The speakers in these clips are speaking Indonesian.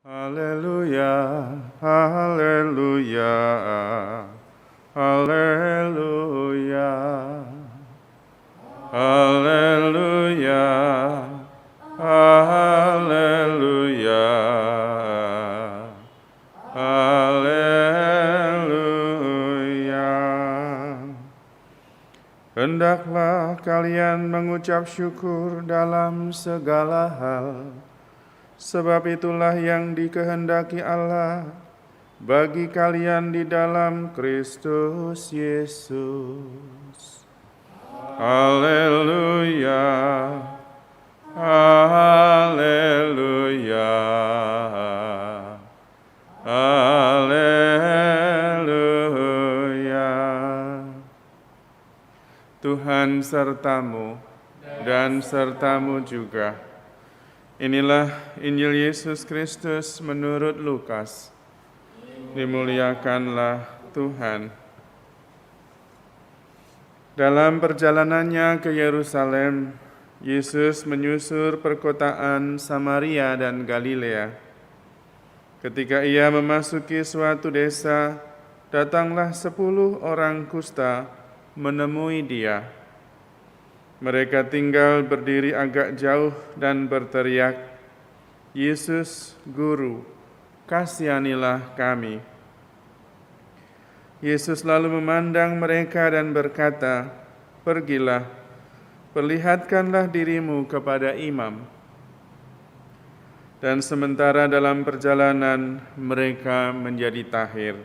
Haleluya, haleluya, haleluya, haleluya, haleluya, haleluya. Hendaklah kalian mengucap syukur dalam segala hal, sebab itulah yang dikehendaki Allah bagi kalian di dalam Kristus Yesus. Haleluya, haleluya, haleluya. Tuhan sertamu dan sertamu juga. Inilah Injil Yesus Kristus menurut Lukas. Dimuliakanlah Tuhan. Dalam perjalanannya ke Yerusalem, Yesus menyusur perkotaan Samaria dan Galilea. Ketika ia memasuki suatu desa, datanglah 10 orang kusta menemui dia. Mereka tinggal berdiri agak jauh dan berteriak, "Yesus, Guru, kasihanilah kami." Yesus lalu memandang mereka dan berkata, "Pergilah, perlihatkanlah dirimu kepada imam." Dan sementara dalam perjalanan, mereka menjadi tahir.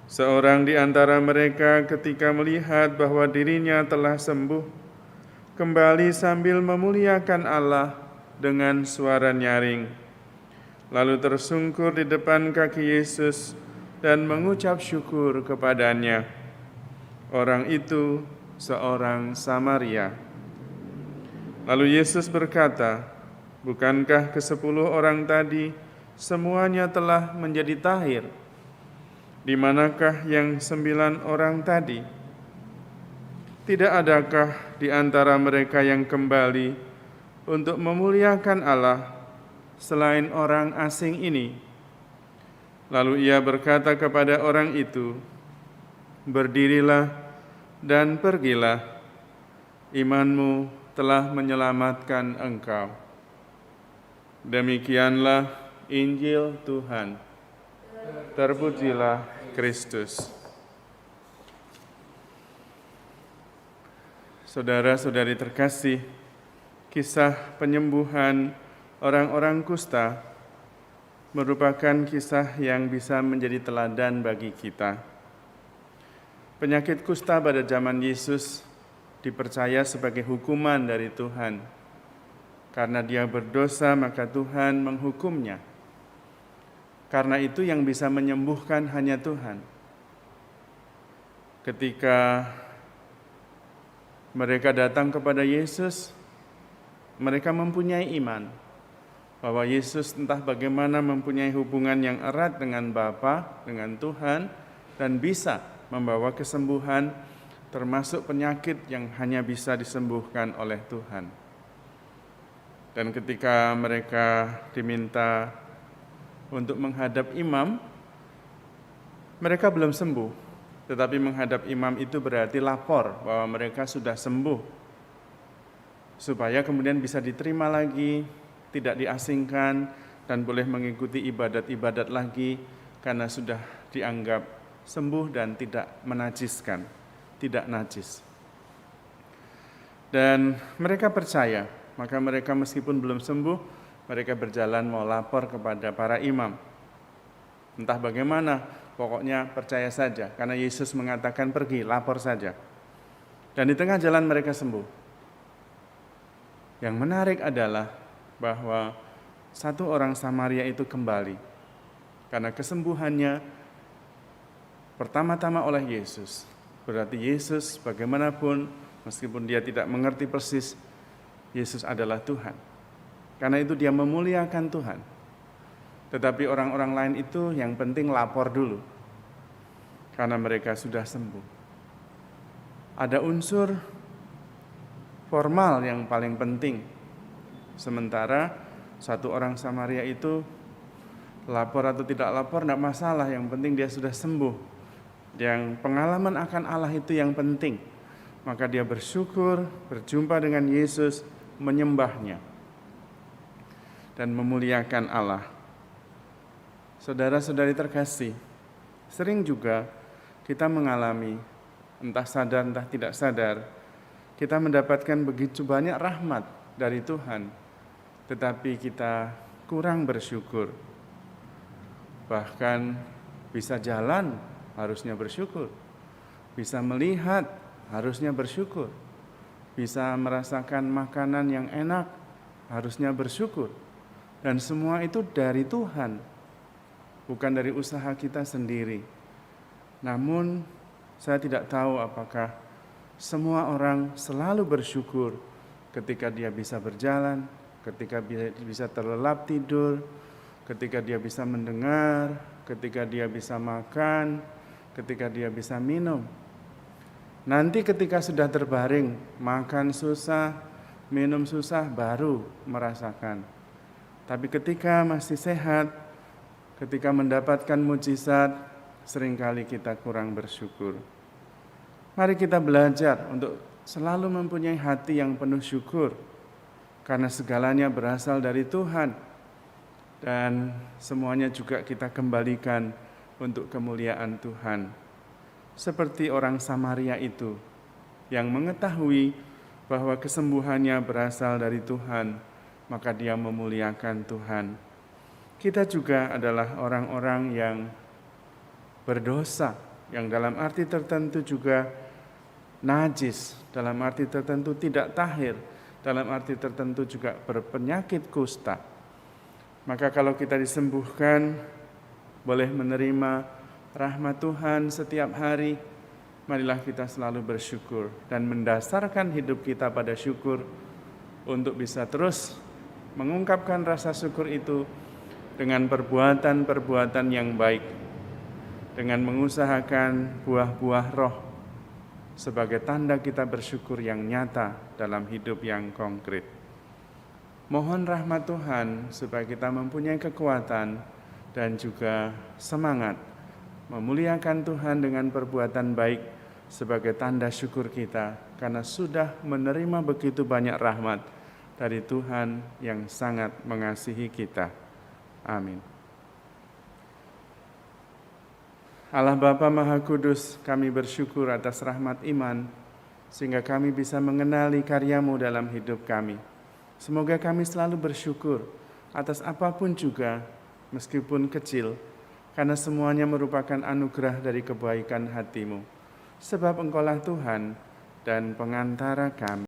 Seorang di antara mereka ketika melihat bahwa dirinya telah sembuh, kembali sambil memuliakan Allah dengan suara nyaring, lalu tersungkur di depan kaki Yesus dan mengucap syukur kepadanya. Orang itu seorang Samaria. Lalu Yesus berkata, "Bukankah ke-10 orang tadi semuanya telah menjadi tahir? Di manakah yang 9 orang tadi? Tidak adakah di antara mereka yang kembali untuk memuliakan Allah selain orang asing ini?" Lalu ia berkata kepada orang itu, "Berdirilah dan pergilah, imanmu telah menyelamatkan engkau." Demikianlah Injil Tuhan. Terpujilah Kristus. Saudara-saudari terkasih, kisah penyembuhan orang-orang kusta merupakan kisah yang bisa menjadi teladan bagi kita. Penyakit kusta pada zaman Yesus dipercaya sebagai hukuman dari Tuhan. Karena dia berdosa, maka Tuhan menghukumnya. Karena itu yang bisa menyembuhkan hanya Tuhan. Ketika mereka datang kepada Yesus, mereka mempunyai iman bahwa Yesus entah bagaimana mempunyai hubungan yang erat dengan Bapa, dengan Tuhan, dan bisa membawa kesembuhan termasuk penyakit yang hanya bisa disembuhkan oleh Tuhan. Dan ketika mereka diminta untuk menghadap imam, mereka belum sembuh, tetapi menghadap imam itu berarti lapor bahwa mereka sudah sembuh, supaya kemudian bisa diterima lagi, tidak diasingkan, dan boleh mengikuti ibadat-ibadat lagi, karena sudah dianggap sembuh dan tidak menajiskan, tidak najis. Dan mereka percaya, maka mereka meskipun belum sembuh, mereka berjalan mau lapor kepada para imam. Entah bagaimana, pokoknya percaya saja, karena Yesus mengatakan pergi, lapor saja. Dan di tengah jalan mereka sembuh. Yang menarik adalah bahwa satu orang Samaria itu kembali, karena kesembuhannya pertama-tama oleh Yesus. Berarti Yesus bagaimanapun, meskipun dia tidak mengerti persis, Yesus adalah Tuhan. Karena itu dia memuliakan Tuhan. Tetapi orang-orang lain itu yang penting lapor dulu, karena mereka sudah sembuh. Ada unsur formal yang paling penting. Sementara satu orang Samaria itu Lapor atau tidak lapor tidak masalah, yang penting dia sudah sembuh. Yang pengalaman akan Allah itu yang penting. Maka dia bersyukur, berjumpa dengan Yesus, menyembahnya, dan memuliakan Allah. Saudara-saudari terkasih, sering juga kita mengalami, entah sadar entah tidak sadar, kita mendapatkan begitu banyak rahmat dari Tuhan, tetapi kita kurang bersyukur. Bahkan bisa jalan, harusnya bersyukur. Bisa melihat, harusnya bersyukur. Bisa merasakan makanan yang enak, harusnya bersyukur. Dan semua itu dari Tuhan, bukan dari usaha kita sendiri. Namun, saya tidak tahu apakah semua orang selalu bersyukur ketika dia bisa berjalan, ketika bisa terlelap tidur, ketika dia bisa mendengar, ketika dia bisa makan, ketika dia bisa minum. Nanti ketika sudah terbaring, makan susah, minum susah, baru merasakan. Tapi ketika masih sehat, ketika mendapatkan mujizat, seringkali kita kurang bersyukur. Mari kita belajar untuk selalu mempunyai hati yang penuh syukur, karena segalanya berasal dari Tuhan, dan semuanya juga kita kembalikan untuk kemuliaan Tuhan. Seperti orang Samaria itu yang mengetahui bahwa kesembuhannya berasal dari Tuhan, maka dia memuliakan Tuhan. Kita juga adalah orang-orang yang berdosa, yang dalam arti tertentu juga najis, dalam arti tertentu tidak tahir, dalam arti tertentu juga berpenyakit kusta. Maka kalau kita disembuhkan, boleh menerima rahmat Tuhan setiap hari, marilah kita selalu bersyukur dan mendasarkan hidup kita pada syukur untuk bisa terus mengungkapkan rasa syukur itu dengan perbuatan-perbuatan yang baik, dengan mengusahakan buah-buah roh sebagai tanda kita bersyukur yang nyata dalam hidup yang konkret. Mohon rahmat Tuhan supaya kita mempunyai kekuatan dan juga semangat memuliakan Tuhan dengan perbuatan baik sebagai tanda syukur kita, karena sudah menerima begitu banyak rahmat dari Tuhan yang sangat mengasihi kita. Amin. Allah Bapa Maha Kudus, kami bersyukur atas rahmat iman, sehingga kami bisa mengenali karya-Mu dalam hidup kami. Semoga kami selalu bersyukur atas apapun juga, meskipun kecil, karena semuanya merupakan anugerah dari kebaikan hati-Mu. Sebab Engkaulah Tuhan dan pengantara kami.